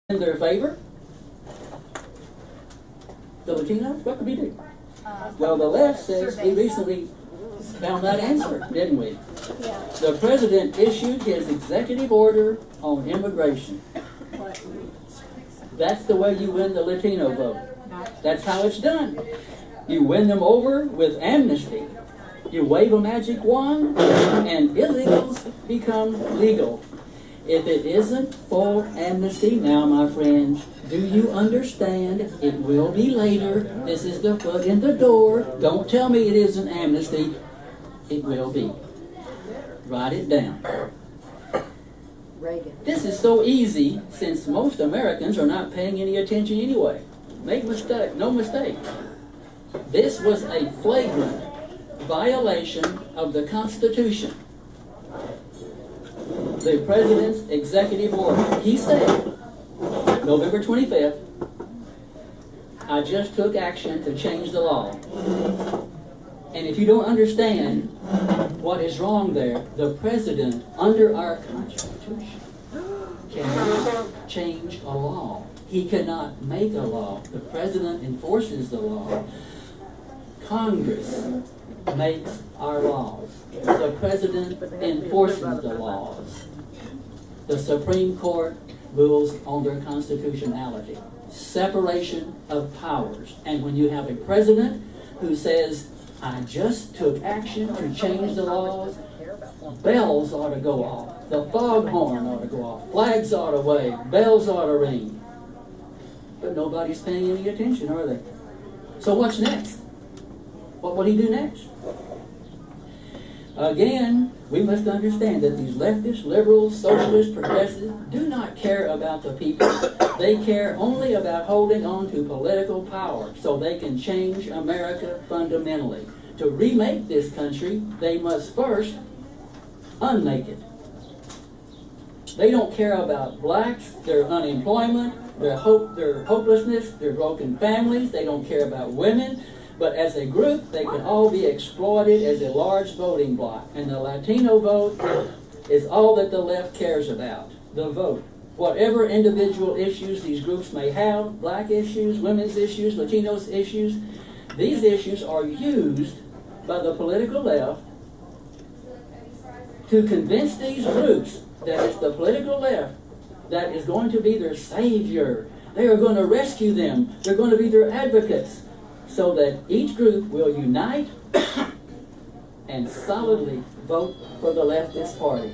in their favor? The Latinos? What could we do? Well, the left says we recently found that answer, didn't we? Yeah. The president issued his executive order on immigration. That's the way you win the Latino vote. That's how it's done. You win them over with amnesty. You wave a magic wand, and illegals become legal. If it isn't full amnesty, now, my friends, do you understand? It will be later. This is the foot in the door. Don't tell me it isn't amnesty. It will be. Write it down. Reagan. This is so easy since most Americans are not paying any attention anyway. Make mistake, no mistake. This was a flagrant violation of the Constitution. The president's executive order. He said, November 25th, I just took action to change the law. And if you don't understand what is wrong there, the president, under our Constitution, cannot change a law. He cannot make a law. The president enforces the law. Congress makes our laws. The president enforces the laws. The Supreme Court rules on their constitutionality. Separation of powers. And when you have a president who says, I just took action to change the laws, bells ought to go off. The foghorn ought to go off. Flags ought to wave. Bells ought to ring. But nobody's paying any attention, are they? So what's next? What will he do next? Again, we must understand that these leftists, liberals, socialists, progressives do not care about the people. They care only about holding on to political power so they can change America fundamentally. To remake this country, they must first unmake it. They don't care about blacks, their unemployment, their hopelessness, their broken families. They don't care about women. But as a group, they can all be exploited as a large voting bloc. And the Latino vote is all that the left cares about, the vote. Whatever individual issues these groups may have, black issues, women's issues, Latinos issues, these issues are used by the political left to convince these groups that it's the political left that is going to be their savior. They are going to rescue them. They're going to be their advocates. So that each group will unite and solidly vote for the leftist party.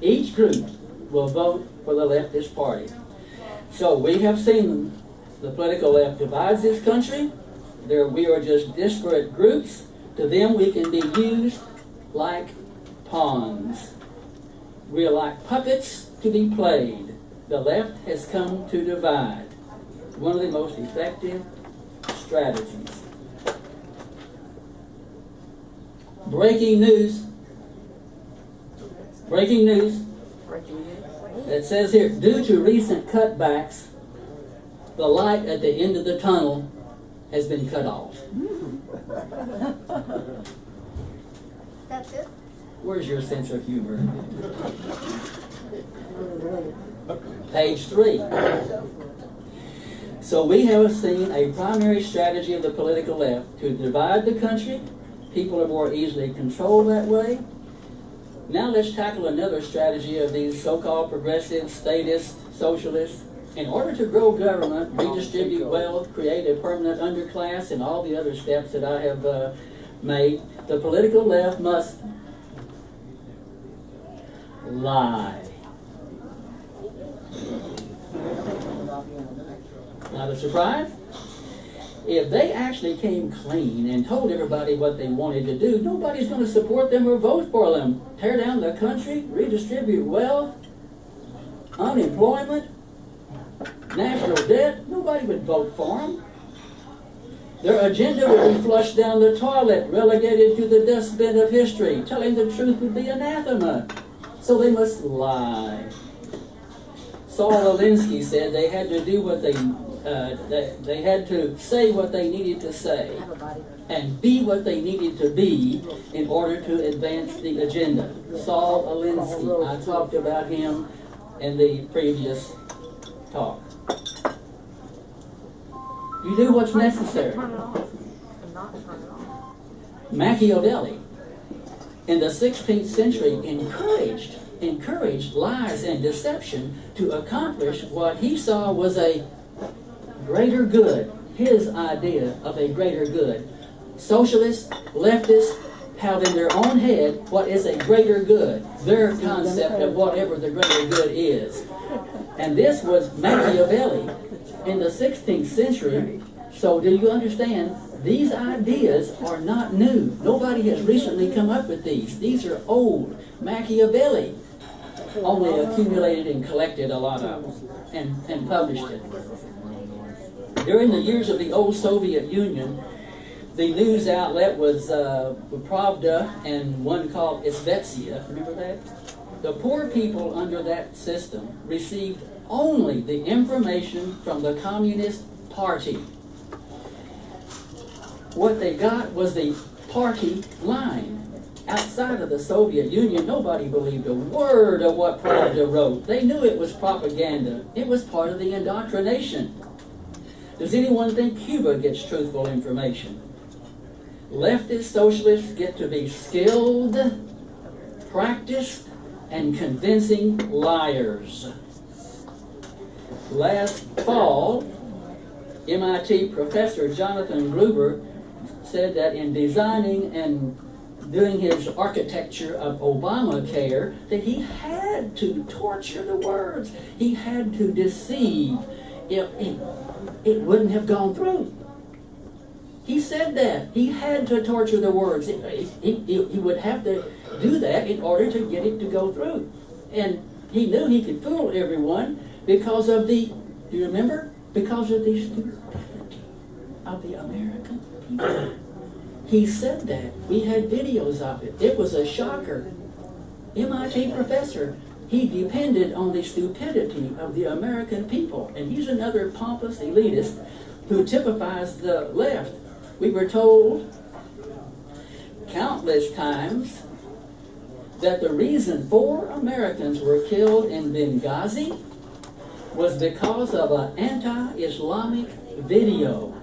Each group will vote for the leftist party. So we have seen the political left divides this country. We are just disparate groups. To them we can be used like pawns. We are like puppets to be played. The left has come to divide. One of the most effective strategies. Breaking news. Breaking news. It says here, due to recent cutbacks, the light at the end of the tunnel has been cut off. That's it? Where's your sense of humor? Page 3. So we have seen a primary strategy of the political left to divide the country. People are more easily controlled that way. Now let's tackle another strategy of these so-called progressive, statist, socialists. In order to grow government, redistribute wealth, create a permanent underclass, and all the other steps that I have made, the political left must lie. Not a surprise? If they actually came clean and told everybody what they wanted to do, nobody's going to support them or vote for them. Tear down the country, redistribute wealth, unemployment, national debt, nobody would vote for them. Their agenda would be flushed down the toilet, relegated to the dustbin of history. Telling the truth would be anathema. So they must lie. Saul Alinsky said they had to do what they they had to say what they needed to say and be what they needed to be in order to advance the agenda. Saul Alinsky, I talked about him in the previous talk. You do what's necessary. Machiavelli in the 16th century encouraged lies and deception to accomplish what he saw was a greater good, his idea of a greater good. Socialists, leftists have in their own head what is a greater good, their concept of whatever the greater good is. And this was Machiavelli in the 16th century. So do you understand? These ideas are not new. Nobody has recently come up with these. These are old. Machiavelli only accumulated and collected a lot of them and published it. During the years of the old Soviet Union, the news outlet was Pravda and one called Izvestia. Remember that? The poor people under that system received only the information from the Communist Party. What they got was the party line. Outside of the Soviet Union, nobody believed a word of what Pravda wrote. They knew it was propaganda. It was part of the indoctrination. Does anyone think Cuba gets truthful information? Leftist socialists get to be skilled, practiced, and convincing liars. Last fall, MIT professor Jonathan Gruber said that in designing and doing his architecture of Obamacare, that he had to torture the words. He had to deceive. It wouldn't have gone through. He said that. He had to torture the words. He would have to do that in order to get it to go through. And he knew he could fool everyone because of the, do you remember? Because of the stupidity of the American people. He said that. We had videos of it. It was a shocker. MIT professor, he depended on the stupidity of the American people. And he's another pompous elitist who typifies the left. We were told countless times that the reason 4 Americans were killed in Benghazi was because of an anti-Islamic video.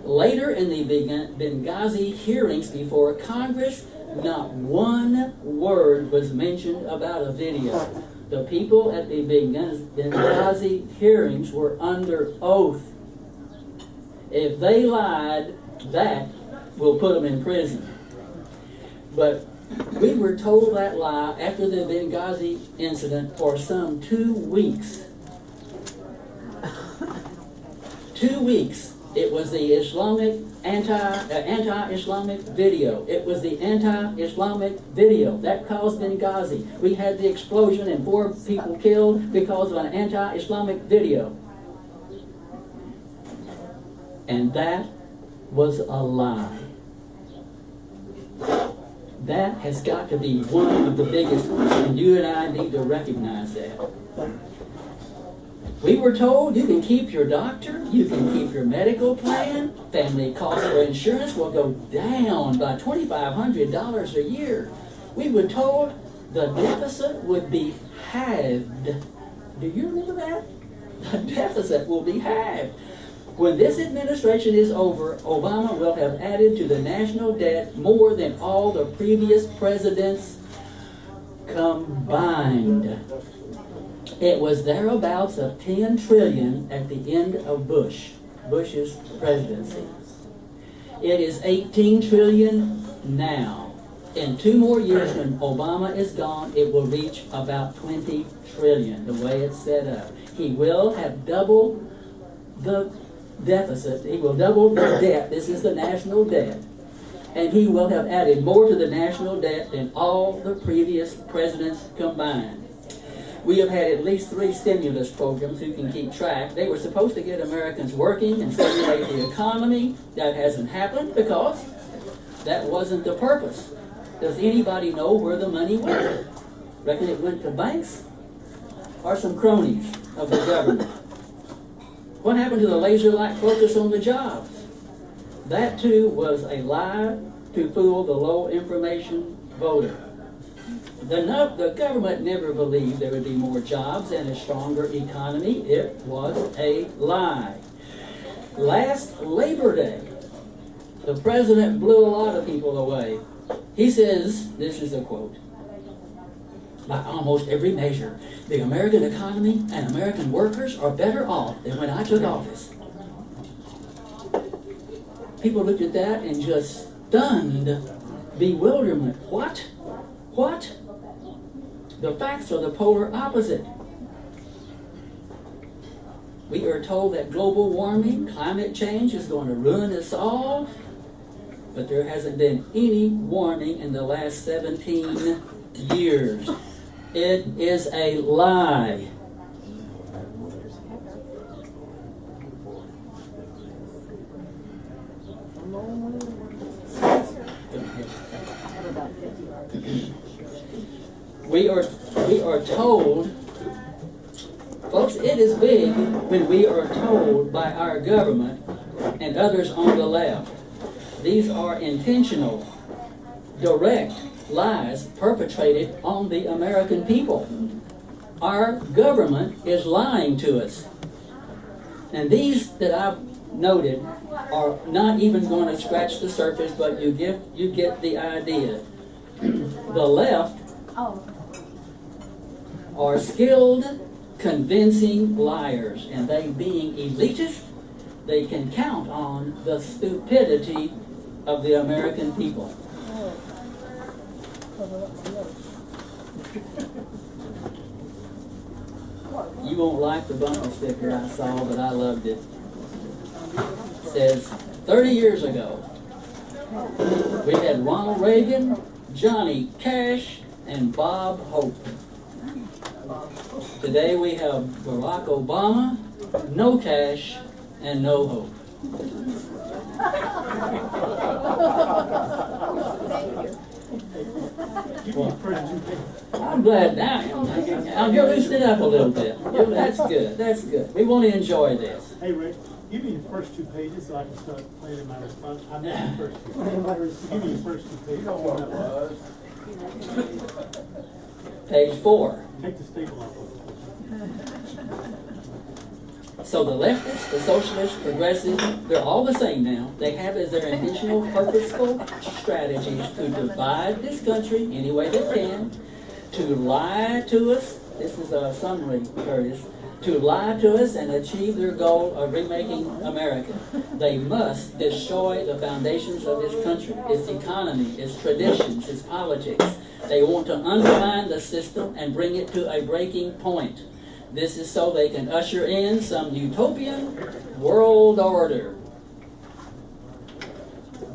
Later in the Benghazi hearings before Congress, not one word was mentioned about a video. The people at the Benghazi hearings were under oath. If they lied, that will put them in prison. But we were told that lie after the Benghazi incident for some 2 weeks. 2 weeks. It was the Islamic anti-Islamic video. It was the anti-Islamic video that caused Benghazi. We had the explosion and 4 people killed because of an anti-Islamic video. And that was a lie. That has got to be one of the biggest ones, and you and I need to recognize that. We were told you can keep your doctor, you can keep your medical plan, family costs for insurance will go down by $2,500 a year. We were told the deficit would be halved. Do you remember that? The deficit will be halved. When this administration is over, Obama will have added to the national debt more than all the previous presidents combined. It was thereabouts of 10 trillion at the end of Bush's presidency. It is 18 trillion now. In 2 more years, when Obama is gone, it will reach about 20 trillion, the way it's set up. He will have doubled the deficit. He will double the debt. This is the national debt. And he will have added more to the national debt than all the previous presidents combined. We have had at least 3 stimulus programs who can keep track. They were supposed to get Americans working and stimulate the economy. That hasn't happened because that wasn't the purpose. Does anybody know where the money went? Reckon it went to banks or some cronies of the government? What happened to the laser-like focus on the jobs? That too was a lie to fool the low-information voter. The government never believed there would be more jobs and a stronger economy. It was a lie. Last Labor Day, the president blew a lot of people away. He says, this is a quote, "By almost every measure, the American economy and American workers are better off than when I took office." People looked at that in just stunned bewilderment. What? What? The facts are the polar opposite. We are told that global warming, climate change is going to ruin us all, but there hasn't been any warming in the last 17 years. It is a lie. We are told, folks, it is big when we are told by our government and others on the left. These are intentional, direct lies perpetrated on the American people. Our government is lying to us. And these that I've noted are not even going to scratch the surface, but you get the idea. The left are skilled, convincing liars, and they being elitist, they can count on the stupidity of the American people. You won't like the bumper sticker I saw, but I loved it. It says, 30 years ago, we had Ronald Reagan, Johnny Cash, and Bob Hope. Today we have Barack Obama, no cash, and no hope. I'm glad now. I'm going to loosen it up a little bit. Yeah, that's good. That's good. We want to enjoy this. Hey, Rick, give me the first 2 pages so I can start planning my response. I missed the first 2 pages. Give me the first 2 pages. Page 4. Take the staple off. So the leftists, the socialists, progressives, they're all the same now. They have as their intentional, purposeful strategies to divide this country any way they can, to lie to us. This is a summary, Curtis. To lie to us and achieve their goal of remaking America. They must destroy the foundations of this country, its economy, its traditions, its politics. They want to undermine the system and bring it to a breaking point. This is so they can usher in some utopian world order.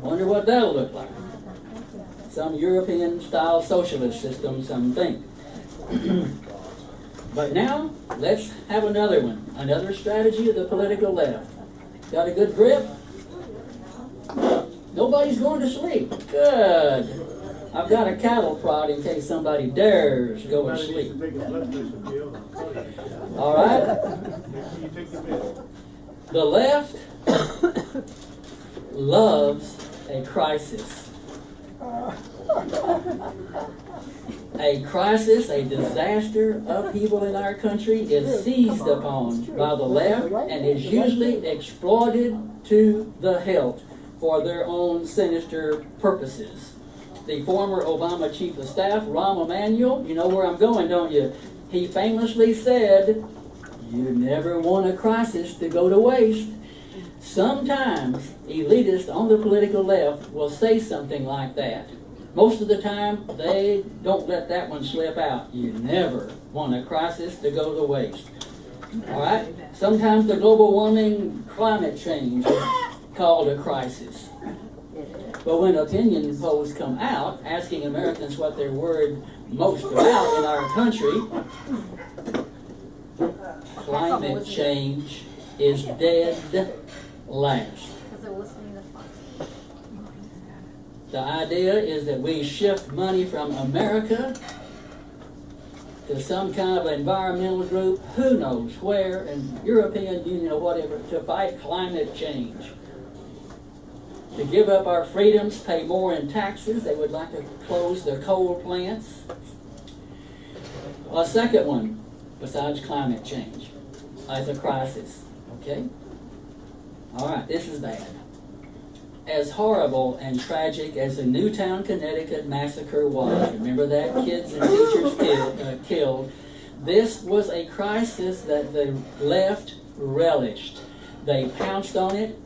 Wonder what that'll look like. Some European-style socialist system, some think. But now, let's have another one. Another strategy of the political left. Got a good grip? Nobody's going to sleep. Good. I've got a cattle prod in case somebody dares go and sleep. All right? The left loves a crisis. A crisis, a disaster, upheaval in our country is seized upon by the left and is usually exploited to the hilt for their own sinister purposes. The former Obama chief of staff, Rahm Emanuel, you know where I'm going, don't you? He famously said, "You never want a crisis to go to waste." Sometimes elitists on the political left will say something like that. Most of the time, they don't let that one slip out. You never want a crisis to go to waste. All right? Sometimes the global warming, climate change is called a crisis. But when opinion polls come out asking Americans what they're worried most about in our country, climate change is dead last. The idea is that we shift money from America to some kind of environmental group, who knows where, and European Union or whatever, to fight climate change. To give up our freedoms, pay more in taxes. They would like to close their coal plants. A second one, besides climate change, is a crisis. Okay? All right, this is bad. As horrible and tragic as the Newtown, Connecticut massacre was, remember that? Kids and teachers killed. This was a crisis that the left relished. They pounced on it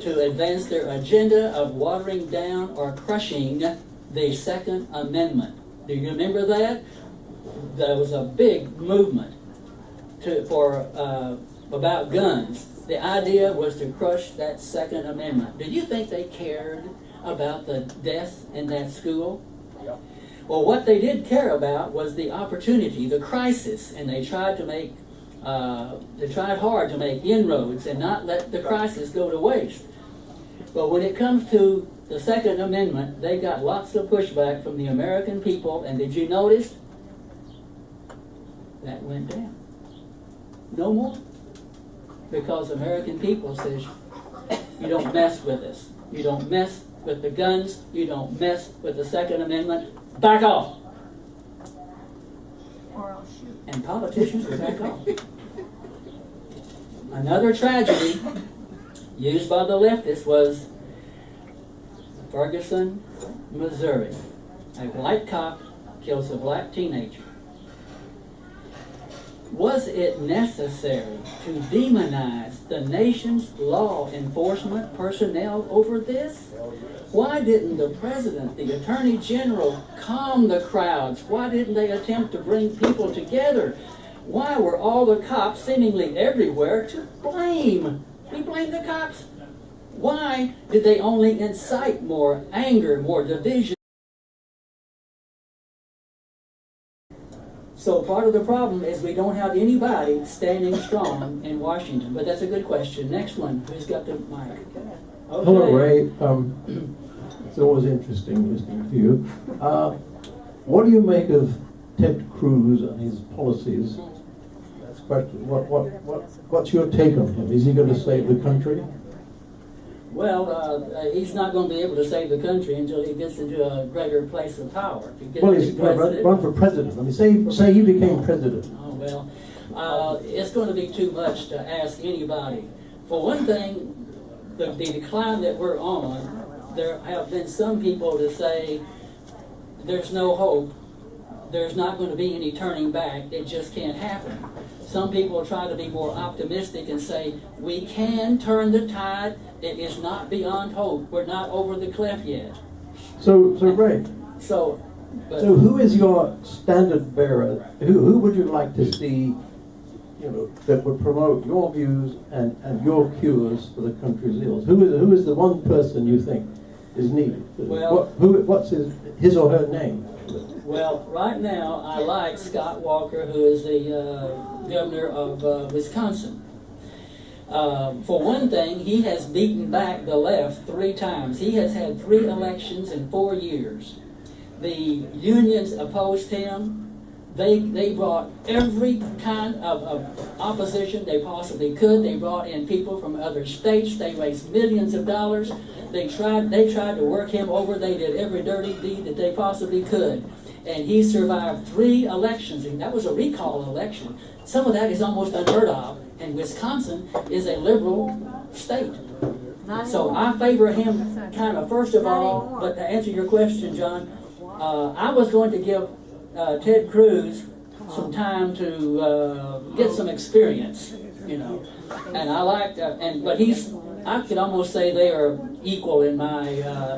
to advance their agenda of watering down or crushing the Second Amendment. Do you remember that? There was a big movement about guns. The idea was to crush that Second Amendment. Do you think they cared about the deaths in that school? Yep. Well, what they did care about was the opportunity, the crisis, and they tried hard to make inroads and not let the crisis go to waste. But when it comes to the Second Amendment, they got lots of pushback from the American people, and did you notice? That went down. No more. Because American people says, you don't mess with us. You don't mess with the guns. You don't mess with the Second Amendment. Back off. Or I'll shoot. And politicians will back off. Another tragedy used by the leftists was Ferguson, Missouri. A white cop kills a black teenager. Was it necessary to demonize the nation's law enforcement personnel over this? Why didn't the president, the attorney general, calm the crowds? Why didn't they attempt to bring people together? Why were all the cops seemingly everywhere to blame? We blame the cops. Why did they only incite more anger, more division? So part of the problem is we don't have anybody standing strong in Washington. But that's a good question. Next one. Who's got the mic? Okay. Hello, Ray. It's always interesting listening to you. What do you make of Ted Cruz and his policies? That's the question. What's your take on him? Is he going to save the country? Well, he's not going to be able to save the country until he gets into a greater place of power. If he gets Well, to he's be going to president- run for president. I mean, say he became president. Oh, well, it's going to be too much to ask anybody. For one thing, the decline that we're on, there have been some people to say there's no hope, there's not going to be any turning back, it just can't happen. Some people try to be more optimistic and say, we can turn the tide, it is not beyond hope, we're not over the cliff yet. So Ray, So who is your standard bearer? Who would you like to see, that would promote your views and your cures for the country's ills? Who is the one person you think is needed? Well- What's his or her name? Well, right now, I like Scott Walker, who is the governor of Wisconsin. For one thing, he has beaten back the left 3 times. He has had 3 elections in 4 years. The unions opposed him. They brought every kind of opposition they possibly could. They brought in people from other states. They raised millions of dollars. They tried to work him over. They did every dirty deed that they possibly could. And he survived 3 elections, and that was a recall election. Some of that is almost unheard of, and Wisconsin is a liberal state. So I favor him kind of first of all, but to answer your question, John, I was going to give Ted Cruz some time to get some experience, and I like that, but I could almost say they are equal in my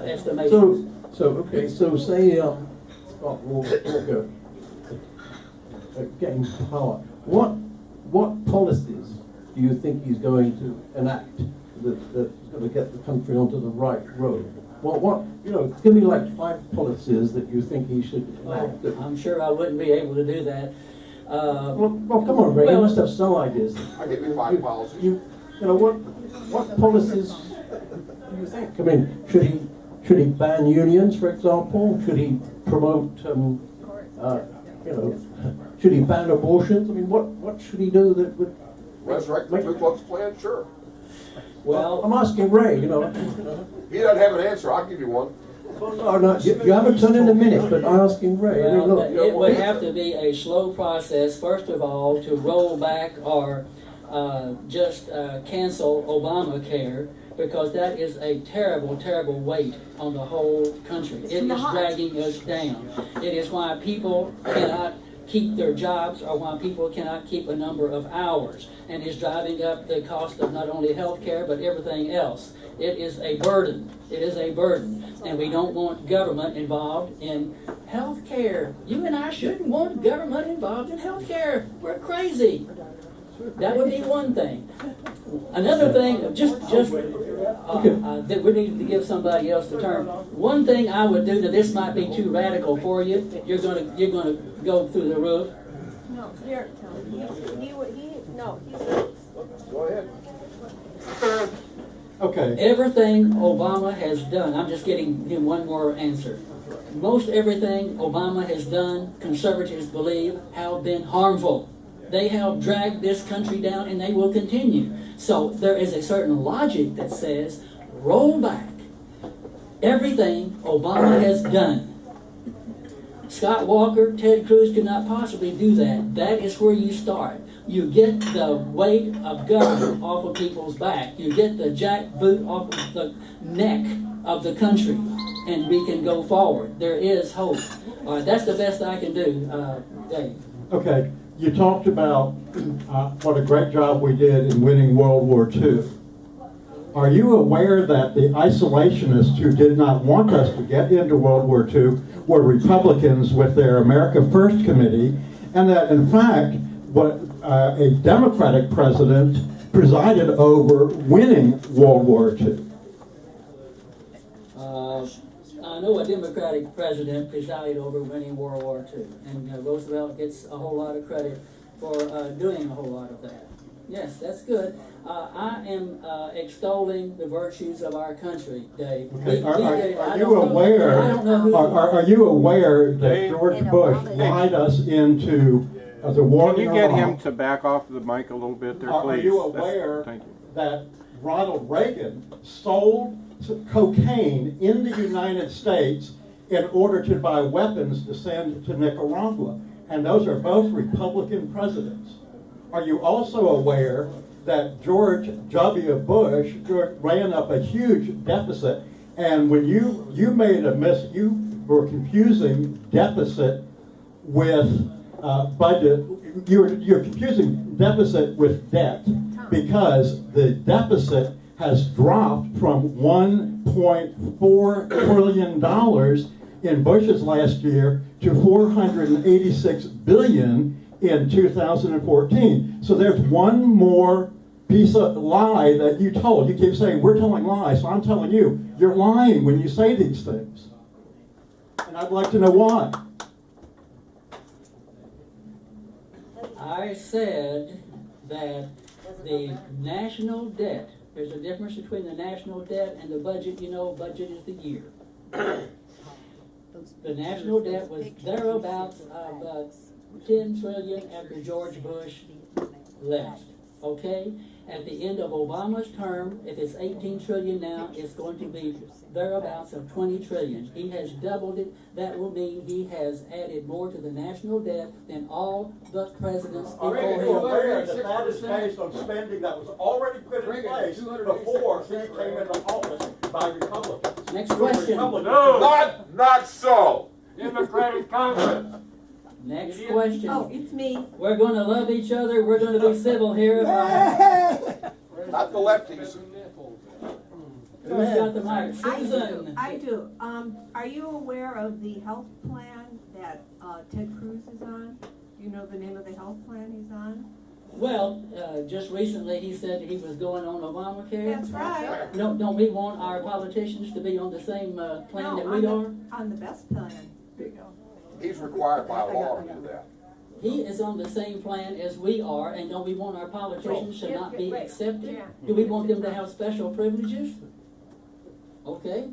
estimation. So say Scott Walker getting power. What policies do you think he's going to enact that's going to get the country onto the right road? Give me like 5 policies that you think he should enact. I'm sure I wouldn't be able to do that. Well, come on, Ray. You must have some ideas. I'll give you 5 policies. What policies do you think? I mean, should he ban unions, for example? Should he promote, should Should he ban abortions? I mean, what should he do that would... Resurrect the Ku Klux Klan, sure. Well, I'm asking Ray, you know. He doesn't have an answer, I'll give you one. No, you haven't turned in a minute, but I'm asking Ray. I mean, well, look, it would have to be a slow process, first of all, to roll back or just cancel Obamacare, because that is a terrible, terrible weight on the whole country. It is dragging us down. It is why people cannot keep their jobs, or why people cannot keep a number of hours, and is driving up the cost of not only health care but everything else. It is a burden. It is a burden, and we don't want government involved in health care. You and I shouldn't want government involved in health care. We're crazy. That would be one thing. Another thing, that we need to give somebody else the turn. One thing I would do, now this might be too radical for you. You're gonna go through the roof. No, here, no, Go ahead. Okay. Everything Obama has done, I'm just getting him one more answer. Most everything Obama has done, conservatives believe, have been harmful. They have dragged this country down, and they will continue. So there is a certain logic that says, roll back everything Obama has done. Scott Walker, Ted Cruz could not possibly do that. That is where you start. You get the weight of government off of people's back. You get the jackboot off of the neck of the country, and we can go forward. There is hope. All right, that's the best I can do, Dave. Okay, you talked about what a great job we did in winning World War II. Are you aware that the isolationists who did not want us to get into World War II were Republicans with their America First committee, and that in fact what a Democratic president presided over winning World War II? I know a Democratic president presided over winning World War II, and Roosevelt gets a whole lot of credit for doing a whole lot of that. Yes, that's good. I am extolling the virtues of our country, Dave. Okay. Are you aware? Are you aware that George Bush lied us into the war in Can you get Iraq? him to back off the mic a little bit there, please? Are you aware Thank you. that Ronald Reagan sold cocaine in the United States in order to buy weapons to send to Nicaragua? And those are both Republican presidents. Are you also aware that George W. Bush ran up a huge deficit, and when you were confusing deficit with budget, you're confusing deficit with debt, because the deficit has dropped from $1.4 trillion in Bush's last year to $486 billion in 2014. So there's one more piece of lie that you told. You keep saying, we're telling lies, so I'm telling you, you're lying when you say these things. And I'd like to know why. I said that the national debt, there's a difference between the national debt and the budget. You know, budget is the year. The national debt was thereabouts of 10 trillion after George Bush left. Okay? At the end of Obama's term, if it's 18 trillion now, it's going to be thereabouts of 20 trillion. He has doubled it. That will mean he has added more to the national debt than all the presidents before him. That is based on spending that was already put in place before he came into office by Republicans. Next question. Not so. Democratic Congress. Next question. Oh, it's me. We're going to love each other. We're going to be civil here. Not the lefties. Who's got the mic? Susan. I do. Are you aware of the health plan that Ted Cruz is on? Do you know the name of the health plan he's on? Well, just recently he said he was going on Obamacare. That's right. Don't we want our politicians to be on the same plan that we are? On the best plan. He's required by law to do that. He is on the same plan as we are, and don't we want our politicians to not be accepted? Do we want them to have special privileges? Okay.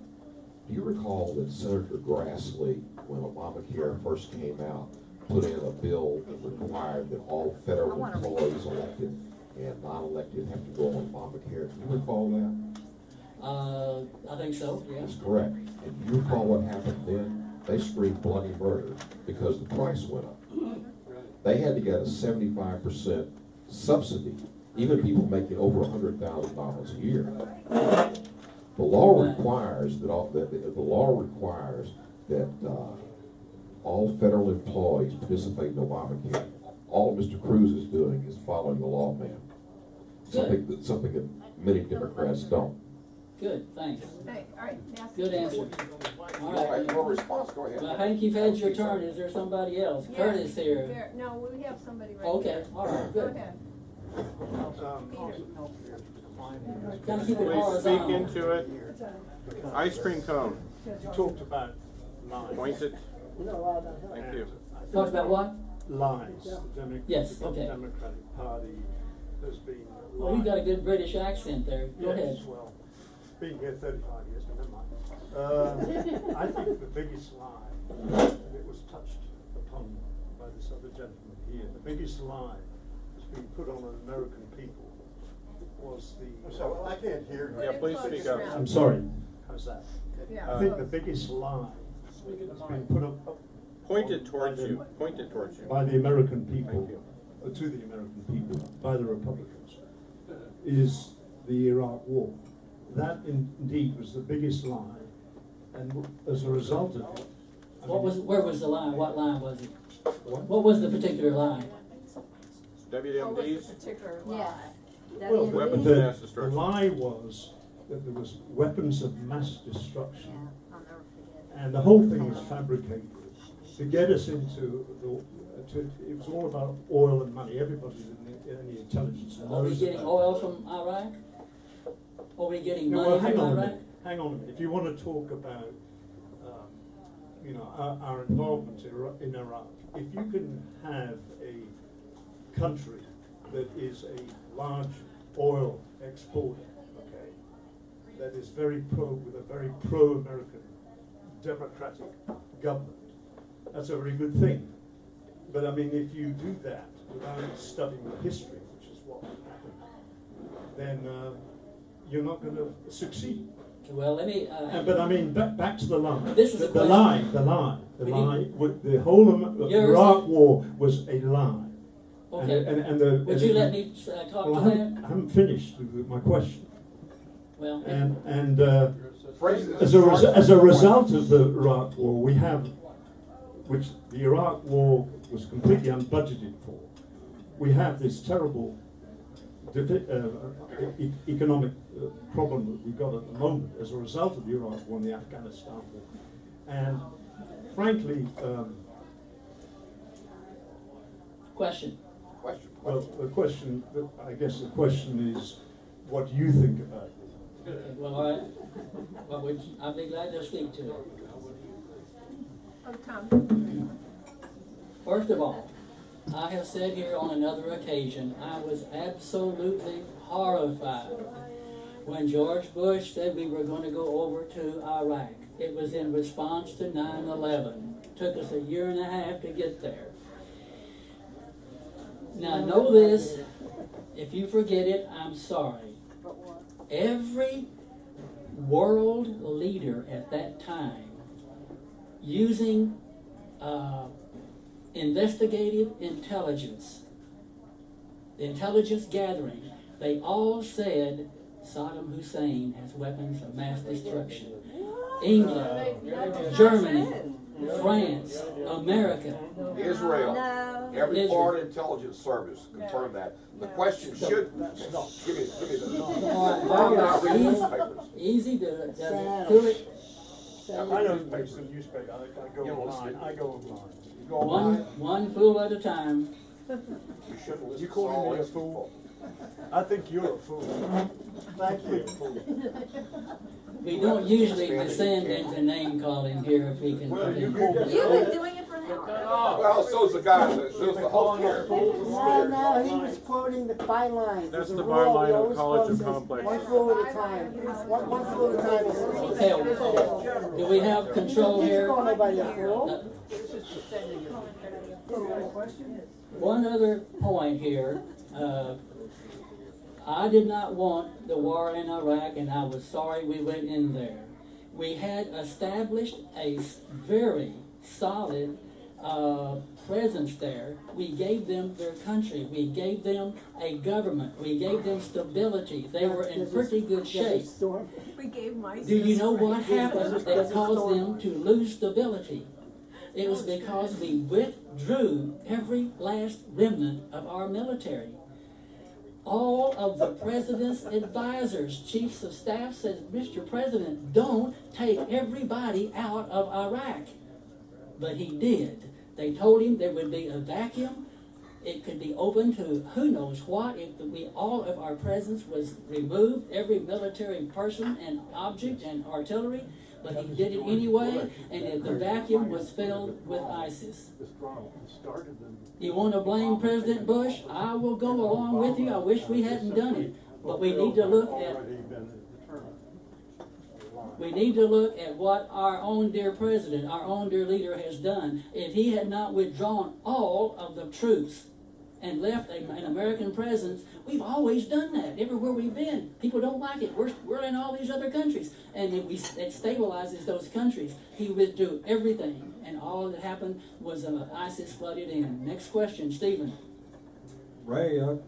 Do you recall that Senator Grassley, when Obamacare first came out, put in a bill that required that all federal employees, elected and non-elected, have to go on Obamacare. Do you recall that? I think so, yeah. That's correct. And do you recall what happened then? They screamed bloody murder because the price went up. They had to get a 75% subsidy, even people making over $100,000 a year. The law requires that all federal employees participate in Obamacare. All Mr. Cruz is doing is following the law, man. Something that many Democrats don't. Good, thanks. Hey, all right, Nancy. Good answer. You All want right. your response, go ahead. Well, Hank, you've had your turn. Is there somebody else? Yeah, Curtis here. there- No, we have somebody right Okay, here. all right, Go good. ahead. Kind of keep it Please speak horizontal. into it. Ice cream cone. Talked about lines. Point it. Thank you. Talked about what? Lines. Yes, The okay. Democratic Party has been. Well, you've got a good British accent there. Go ahead. Yes, well, been here 35 years, but never mind. I think the biggest lie, and it was touched upon by this other gentleman here, the biggest lie that's been put on American people was the. So I can't hear. Yeah, please speak up. I'm sorry. How's that? Yeah. I think the biggest lie that's been put up. Point it towards you. Point it towards you. By the American people, Thank you. to the American people, by the Republicans, is the Iraq War. That indeed was the biggest lie, and as a result of it, I What mean, where was the line? What line was it? what? What was the particular line? WMDs, Particular Yes. Well, weapons of the mass the destruction. lie was that there was weapons of mass destruction, Yeah, I'll never forget. and the whole thing was fabricated to get us into it was all about oil and money. Everybody in the intelligence Are we knows getting about oil from Iraq? Are we getting No, money well, hang from on a Iraq? minute. Hang on a minute. If you want to talk about, our involvement in Iraq, if you can have a country that is a large oil exporter, okay, that is with a very pro-American democratic government, that's a very good thing. But I mean, if you do that without studying the history, which is what happened, then you're not going to succeed. Well, let me. But I mean, back to the line. This is a the question. lie. We need- The whole Yours- Iraq War was a lie. Okay. And Would you let me talk Well, to I that? haven't finished with my question. Well, And Phrase it as a result of the Iraq War, we have, which the Iraq War was completely unbudgeted for. We have this terrible economic problem that we've got at the moment as a result of the Iraq War and the Afghanistan War. And frankly, question. well, I guess the question is, what do you think about it? Okay, well, all right. Well, I'll be glad to speak to it. Oh, Tom. First of all, I have said here on another occasion, I was absolutely horrified when George Bush said we were going to go over to Iraq. It was in response to 9/11. Took us a year and a half to get there. Now know this, if you forget it, I'm sorry. Every world leader at that time, using investigative intelligence, the intelligence gathering, they all said Saddam Hussein has weapons of mass destruction. England, Germany, France, America. Israel, every Israel. foreign intelligence service confirmed that. The question should, give me the, I'm not reading newspapers. Easy to do it. I don't use the newspaper. I go online. You go online, One fool at a time. you shouldn't listen You to calling all me a these fool? people. I think you're a fool. Thank you. We don't usually descend into name calling here if we can. Well, you called me. You've been doing it for an hour. Well, so's the guy, so's the host here. No, he was quoting the bylines. That's There's a the rule, byline he of always College quotes of this, Complex. One fool at a time. One fool at a time is. Okay, do we have control You here? call nobody a fool. One other point here. I did not want the war in Iraq, and I was sorry we went in there. We had established a very solid presence there. We gave them their country. We gave them a government. We gave them stability. They were in pretty good shape. We gave mice. Do you know what happened that caused them to lose stability? It was because we withdrew every last remnant of our military. All of the president's advisors, chiefs of staff said, Mr. President, don't take everybody out of Iraq. But he did. They told him there would be a vacuum. It could be open to who knows what if all of our presence was removed, every military person and object and artillery. But he did it anyway, and if the vacuum was filled with ISIS. You want to blame President Bush? I will go along with you. I wish we hadn't done it. But we need to look at what our own dear president, our own dear leader has done. If he had not withdrawn all of the troops and left an American presence, we've always done that everywhere we've been. People don't like it. We're in all these other countries, and it stabilizes those countries. He withdrew everything, and all that happened was ISIS flooded in. Next question, Stephen. Ray, I've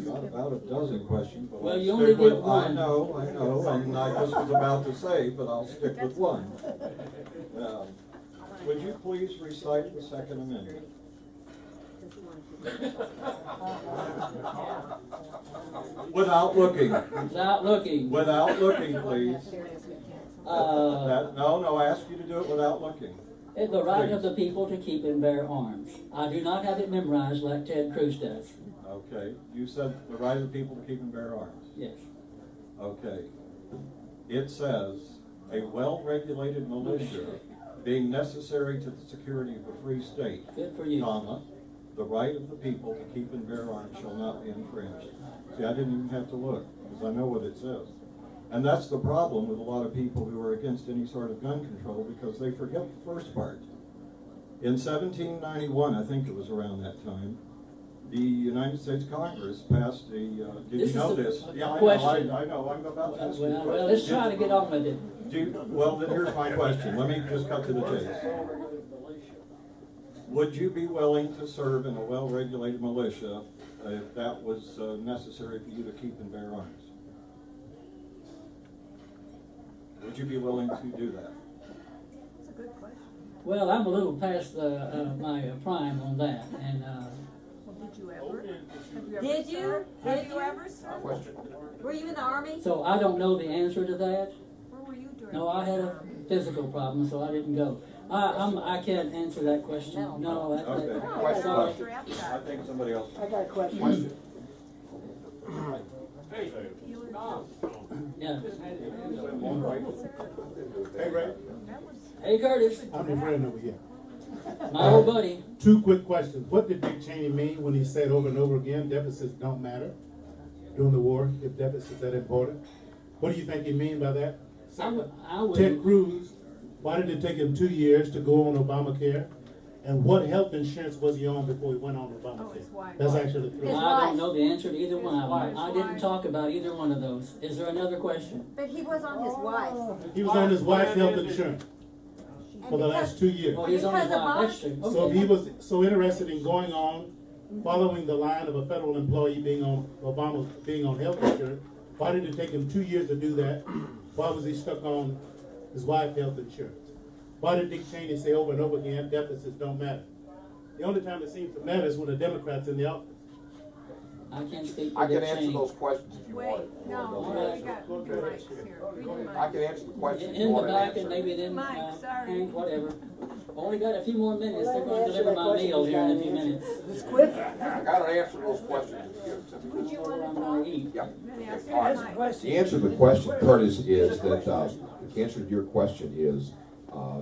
got about a dozen questions, but Well, I'll you stick only with, get one. I know, and I just was about to say, but I'll stick with one. Would you please recite the Second Amendment? Without looking. Without looking. Without looking, please. Uh, No, I ask you to do it without looking. the right of the people to keep and bear arms. I do not have it memorized like Ted Cruz does. Okay, you said the right of the people to keep and bear arms. Yes. Okay. It says, a well-regulated militia being necessary to the security of a free state, Good for you. comma, the right of the people to keep and bear arms shall not be infringed. See, I didn't even have to look, because I know what it says. And that's the problem with a lot of people who are against any sort of gun control, because they forget the first part. In 1791, I think it was around that time, the United States Congress passed a, did This you know is a this? Yeah, question. I know, I'm about to ask you a Well, question. let's try to get on with it. Well, then here's my question, let me just cut to the chase. Would you be willing to serve in a well-regulated militia if that was necessary for you to keep and bear arms? Would you be willing to do that? That's a good question. Well, I'm a little past my prime on that, and Well, did you ever? Did you? Have Did you you? ever served? Question. Were you in the Army? so I don't know the answer to that. Where were you during? No, I had a physical problem, so I didn't go. I can't answer that question. No, Okay. Question. sorry. I think somebody else. I got a question. Question. Yeah. Hey, Ray, Hey, Curtis, I'm your friend over here. my old buddy. Two quick questions. What did Dick Cheney mean when he said over and over again, deficits don't matter during the war, if deficits that important? What do you think he mean by that? I would. Ted Cruz, why did it take him 2 years to go on Obamacare? And what health insurance was he on before he went on Oh, his Obamacare? wife. That's actually His three. I don't know the answer to either one of them. His I didn't wife. talk about either one of those. Is there another question? But he was on his wife. He was on his wife's health insurance for the last 2 years. Oh, he's on his Because of wife. That's true. So if Okay. he was so interested in going on, following the line of a federal employee being on Obama, being on health insurance, why did it take him 2 years to do that? Why was he stuck on his wife's health insurance? Why did Dick Cheney say over and over again, deficits don't matter? The only time it seems to matter is when the Democrats in the office. I can't speak for I can Dick answer Cheney. those questions if you Wait, want. no, we got mics here. Read the I mic. can answer the questions you In the want to back and answer. maybe then, Mike, sorry. Hank, whatever. Only got a few more minutes. They're Let him going to answer deliver that my question meal he's here in a got few to answer. minutes. It's quick. I got to answer those questions if you give it to me. Would you Where want I'm to going talk? to eat. Yeah. Then ask All right. your mic. The answer to the question, Curtis, is that, the answer to your question is,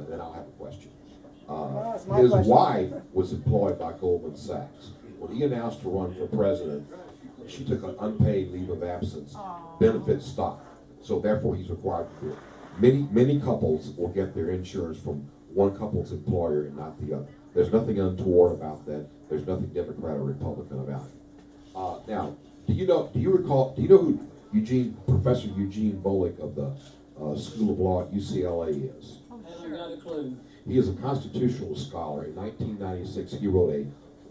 then I'll have a question. it's my His question. wife was employed by Goldman Sachs. When he announced to run for president, she took an unpaid leave of absence, benefits stopped. So therefore, he's required to do it. Many couples will get their insurance from one couple's employer and not the other. There's nothing untoward about that. There's nothing Democrat or Republican about it. Now, do you know who Professor Eugene Volek of the School of Law at UCLA is? Haven't got a clue. He is a constitutional scholar. In 1996, he wrote a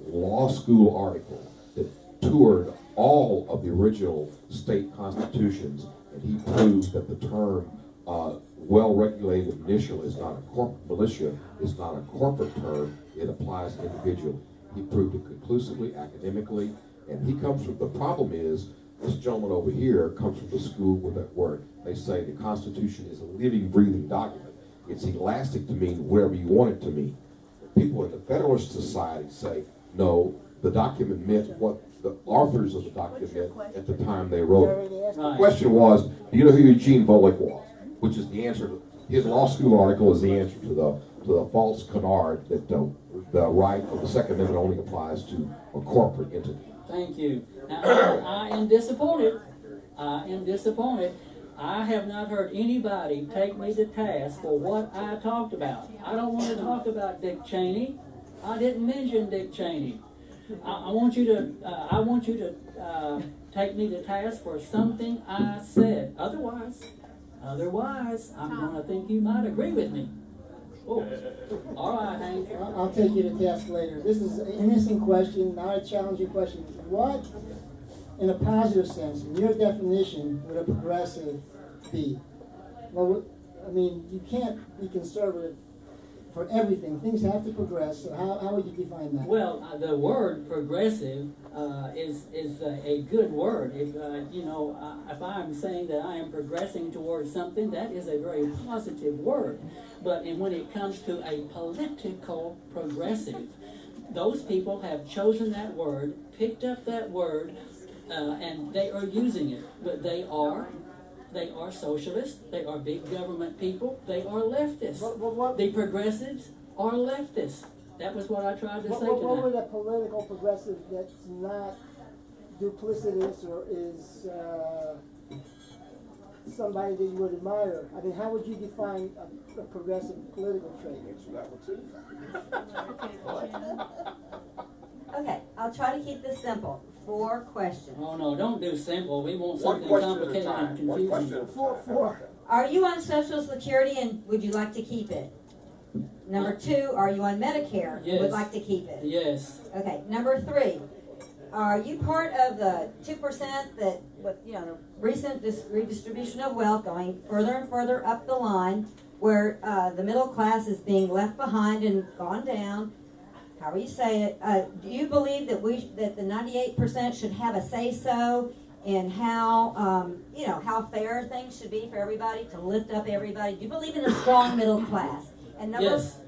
law school article that toured all of the original state constitutions, and he proved that the term well-regulated militia is not a corporate term. It applies individually. He proved it conclusively, academically, and he comes from, the problem is, this gentleman over here comes from the school where they say the Constitution is a living, breathing document. It's elastic to mean whatever you want it to mean. People in the Federalist Society say, no, the document meant what the authors of the document meant at the time they wrote it. The question was, do you know who Eugene Volek was? Which is the answer to, his law school article is the answer to the false canard that the right of the Second Amendment only applies to a corporate entity. Thank you. Now, I am disappointed. I am disappointed. I have not heard anybody take me to task for what I talked about. I don't want to talk about Dick Cheney. I didn't mention Dick Cheney. I want you to take me to task for something I said. Otherwise, I'm going to think you might agree with me. Oh, all right, Hank. I'll take you to task later. This is an innocent question, not a challenging question. What, in a positive sense, in your definition, would a progressive be? Well, I mean, you can't be conservative for everything. Things have to progress. So how would you define that? Well, the word progressive is a good word. If I'm saying that I am progressing towards something, that is a very positive word. But when it comes to a political progressive, those people have chosen that word, picked up that word, and they are using it. But they are socialists, they are big government people, they are leftists. The progressives are leftists. That was what I tried to say tonight. What would a political progressive that's not duplicitous or is somebody that you would admire? I mean, how would you define a progressive political trait? Okay, I'll try to keep this simple. 4 questions. Oh no, don't do simple. We want One something question at a complicated and time. One confusing. question. Four. Are you on Social Security and would you like to keep it? Number 2, are you on Medicare? Yes. Would like to keep it? Yes. Okay, number 3, are you part of the 2% that, with the recent redistribution of wealth going further and further up the line, where the middle class is being left behind and gone down? However you say it. Do you believe that the 98% should have a say-so in how how fair things should be for everybody, to lift up everybody? Do you believe in a strong middle class? And Yes.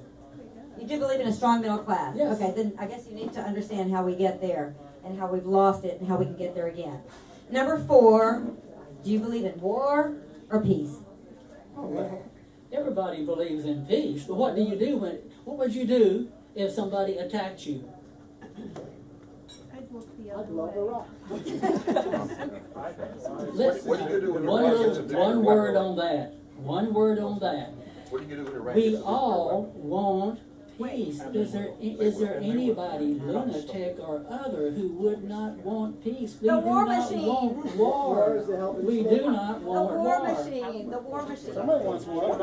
You do believe in a strong middle class? Yes. Okay, then I guess you need to understand how we get there and how we've lost it and how we can get there again. Number 4, do you believe in war or peace? Everybody believes in peace, but what what would you do if somebody attacked you? I'd love Iraq. What do you do when the One Russians invade word Iraq? on that. One word on that. What do you do when Iraq We gets invaded? all want peace. Is there anybody, lunatic or other, who would not want peace? We The do war not machine. want war. Wars that help We do not The want war war. machine. The war machine. Somebody wants war.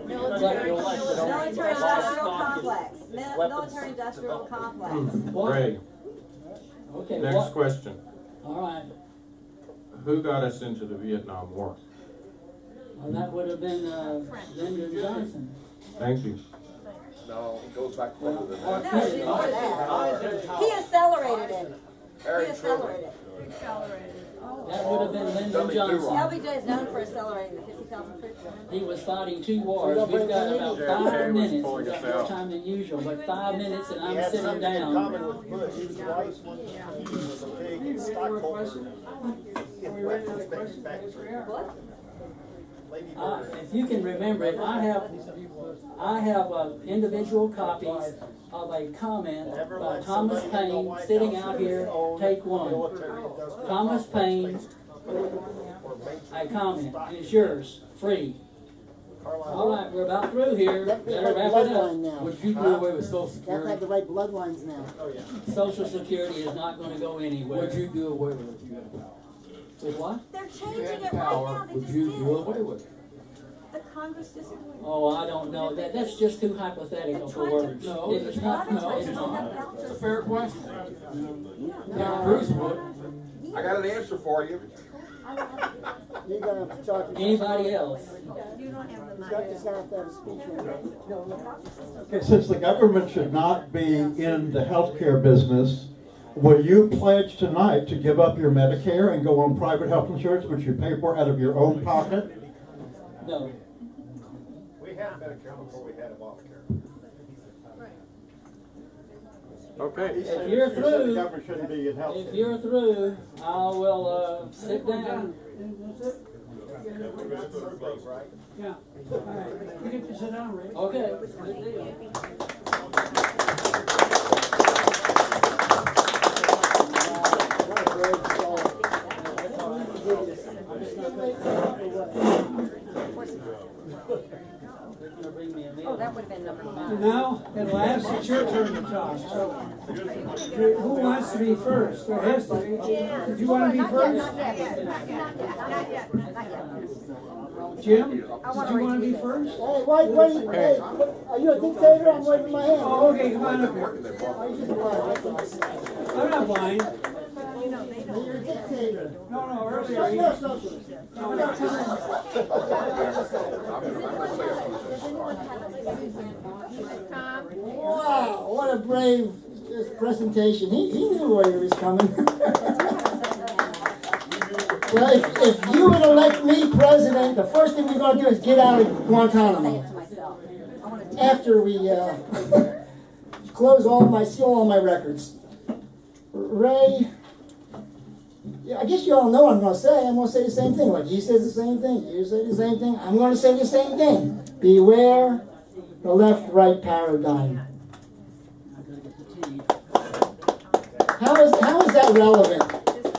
Military industrial complex. Military industrial complex. What? Ray, Okay, next what? question. All right. Who got us into the Vietnam War? Well, that would have been Lyndon Johnson. Thank you. No, it goes back further than Well, that. No, she didn't do that. He accelerated it. Harry He accelerated it. That would have been Lyndon Dummy Johnson. Durock. LBJ is known for accelerating the 50,000 troops. He was fighting 2 wars. We've got about JFK 5 was minutes. pulling We've us got more out. time than usual, but 5 minutes and He I'm had sitting something in down. common with Bush. He was white. He was a big stockholder. Are we ready for the question? What? Lady Bird. If you can remember it, I have individual copies of a comment by Thomas Paine sitting out here. Take one. Thomas Paine, a comment, and it's yours, free. All right, we're about through here. That's Better like wrap it up. bloodline now. Would you do away with Social That's Security? like the right bloodlines now. Social Security is not going to go anywhere. Would you do away with it if you had power? With what? They're If you changing had it right power, now, they would just you did. do away with it? The Congress just. Oh, I don't know. That's just too hypothetical for words. No, It's not. no, It's not. It's a fair question. Yeah. Ted Cruz would. I got an answer for you. You're gonna have to talk to Anybody else? You don't have the It's gonna have to have a speech. Okay, since the government should not be in the healthcare business, will you pledge tonight to give up your Medicare and go on private health insurance, which you pay for out of your own pocket? No. We had Medicare before we had Obamacare. Okay. If you're You said the through, government shouldn't be in healthcare. if you're through, I will sit down. Yeah. All right. You get to sit down, Ray. Okay. Good deal. Oh, that would have been number 5. Now, at last, it's your turn to talk. So, who wants to be first? There has to be. Did you want to be first? Not yet. Jim, did you want to be first? Hey, hey, are you a dictator? I'm waving my hand. Oh, okay, come on up here. Are you just blind? I'm not blind. You're a dictator. No, You're earlier. a socialist. I'm not Wow, what a brave presentation. He knew where he was coming. Well, if you would elect me president, the first thing we're going to do is get out of Guantanamo. After we seal all my records. Ray, yeah, I guess you all know what I'm going to say. I'm going to say the same thing. Like he says the same thing, you say the same thing. I'm going to say the same thing. Beware the left-right paradigm. How is that relevant?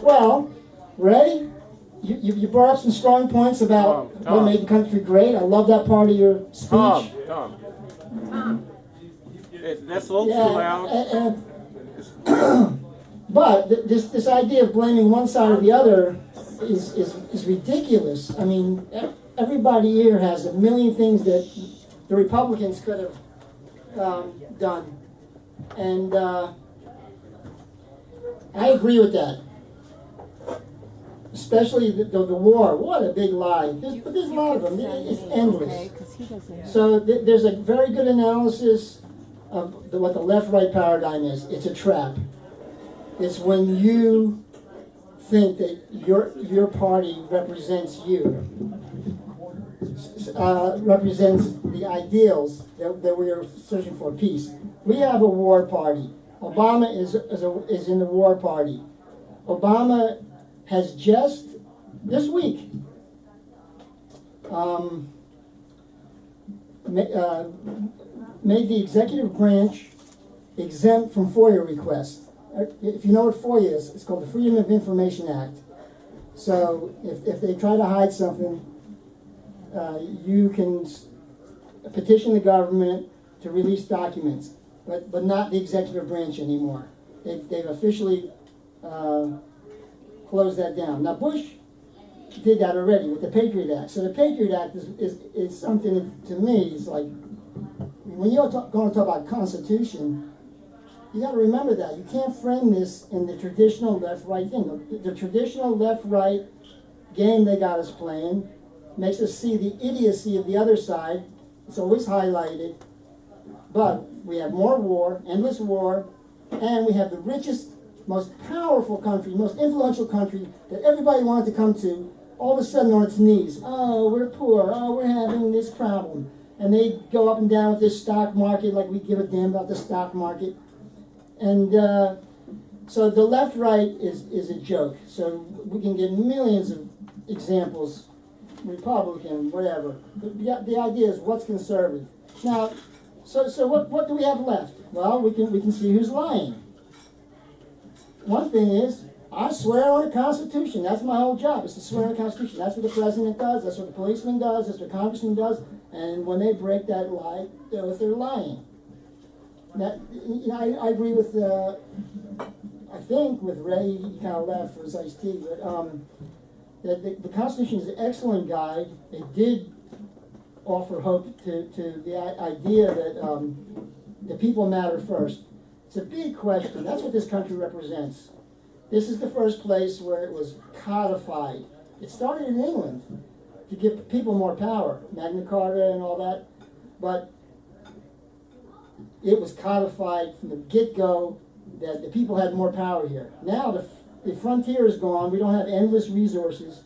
Well, Ray, you brought up some strong points about what made the country great. I love that part of your speech. Tom. That's a little too loud. But this idea of blaming one side or the other is ridiculous. I mean, everybody here has a million things that the Republicans could have done, and I agree with that. Especially the war. What a big lie. But there's a lot of them. It's endless. So there's a very good analysis of what the left-right paradigm is. It's a trap. It's when you think that your party represents you, represents the ideals that we are searching for, peace. We have a war party. Obama is in the war party. Obama has just this week made the executive branch exempt from FOIA requests. If you know what FOIA is, it's called the Freedom of Information Act. So if they try to hide something, you can petition the government to release documents, but not the executive branch anymore. They've officially closed that down. Now Bush did that already with the Patriot Act. So the Patriot Act is something that, to me, is like, when you're going to talk about Constitution, you got to remember that. You can't frame this in the traditional left-right thing. The traditional left-right game they got us playing makes us see the idiocy of the other side. It's always highlighted. But we have more war, endless war, and we have the richest, most powerful country, most influential country that everybody wanted to come to, all of a sudden on its knees. Oh, we're poor. Oh, we're having this problem. And they go up and down with this stock market like we give a damn about the stock market. And so the left-right is a joke. So we can get millions of examples, Republican, whatever. The idea is what's conservative. Now, so what do we have left? Well, we can see who's lying. One thing is, I swear on the Constitution. That's my whole job, is to swear on the Constitution. That's what the president does, that's what the policeman does, that's what the congressman does, and when they break that lie, they're lying. That, you know, I agree with, I think with Ray, he kind of left for his iced tea, but that the Constitution is an excellent guide. It did offer hope to the idea that the people matter first. It's a big question. That's what this country represents. This is the first place where it was codified. It started in England to give people more power, Magna Carta and all that, but it was codified from the get-go that the people had more power here. Now the frontier is gone. We don't have endless resources.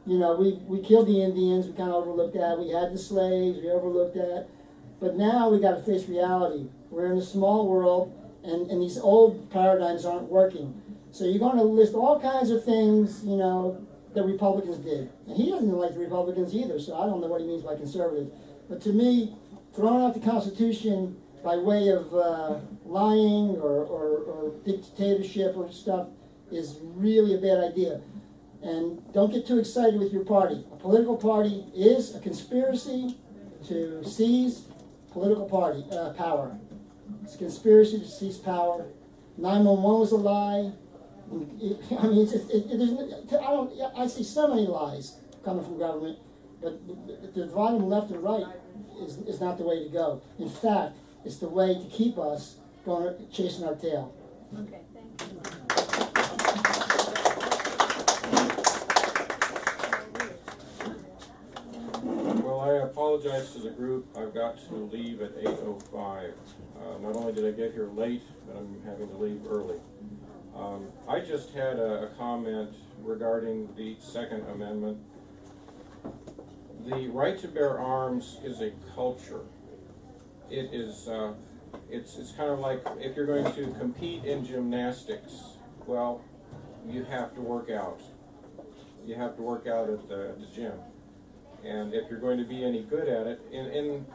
You know, we killed the Indians. We kind of overlooked that. We had the slaves. We overlooked that. But now we got to face reality. We're in a small world, and these old paradigms aren't working. So you're going to list all kinds of things, you know, that Republicans did. And he doesn't like the Republicans either, so I don't know what he means by conservative. But to me, throwing out the Constitution by way of lying or dictatorship or stuff is really a bad idea. And don't get too excited with your party. A political party is a conspiracy to seize political party power. It's a conspiracy to seize power. 911 was a lie. I mean, I see so many lies coming from government, but the divide them left and right is not the way to go. In fact, it's the way to keep us going, chasing our tail. Okay, thank you. Well, I apologize to the group. I've got to leave at 8:05. Not only did I get here late, but I'm having to leave early. I just had a comment regarding the Second Amendment. The right to bear arms is a culture. It is, it's kind of like if you're going to compete in gymnastics, well, you have to work out. You have to work out at the gym. And if you're going to be any good at it, in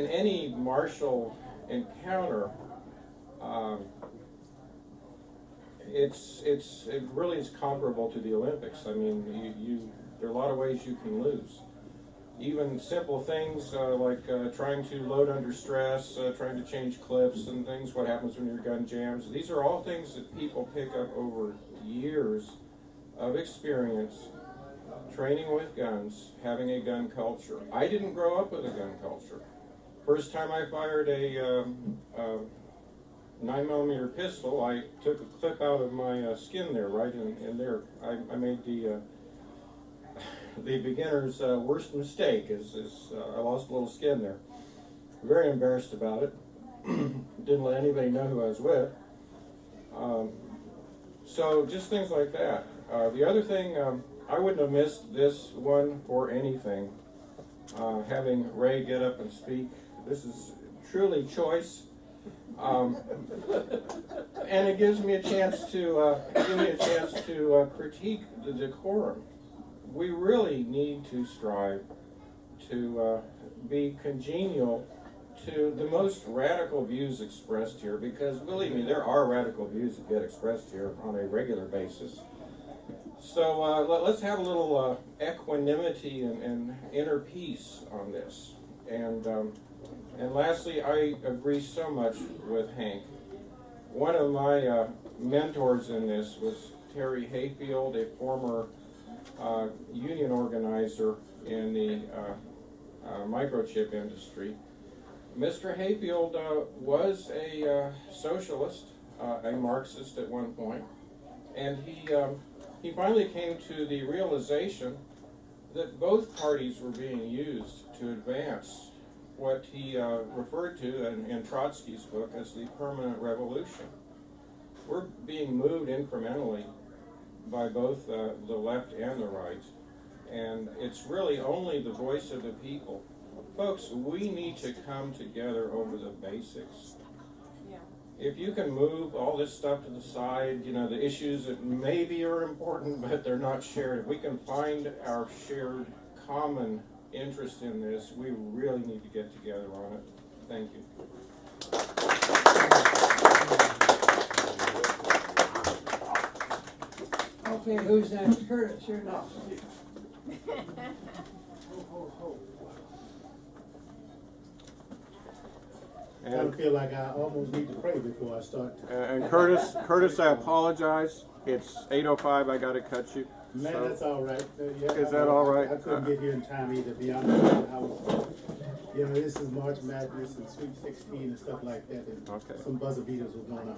any martial encounter, it really is comparable to the Olympics. I mean, there are a lot of ways you can lose. Even simple things like trying to load under stress, trying to change clips and things, what happens when your gun jams. These are all things that people pick up over years of experience, training with guns, having a gun culture. I didn't grow up with a gun culture. First time I fired a 9mm pistol, I took a clip out of my skin there, right in there. I made the beginner's worst mistake is I lost a little skin there. Very embarrassed about it. Didn't let anybody know who I was with. So just things like that. The other thing, I wouldn't have missed this one for anything. Having Ray get up and speak, this is truly choice. And it gives me a chance to critique the decorum. We really need to strive to be congenial to the most radical views expressed here, because believe me, there are radical views that get expressed here on a regular basis. So let's have a little equanimity and inner peace on this. And lastly, I agree so much with Hank. One of my mentors in this was Terry Hayfield, a former union organizer in the microchip industry. Mr. Hayfield was a socialist, a Marxist at one point, and he finally came to the realization that both parties were being used to advance what he referred to in Trotsky's book as the permanent revolution. We're being moved incrementally by both the left and the right, and it's really only the voice of the people. Folks, we need to come together over the basics. Yeah. If you can move all this stuff to the side, you know, the issues that maybe are important but they're not shared, if we can find our shared common interest in this, we really need to get together on it. Thank you. Okay, who's next? Curtis, you're next. I kind of feel like I almost need to pray before I start. And Curtis, I apologize. It's 8:05. I got to cut you. Man, So- that's all right. Yeah, Is that all right? I couldn't get here in time either, to be honest. I was, you know, this is March Madness and Sweet 16 and stuff like that. And Okay. some buzzer beaters were going on.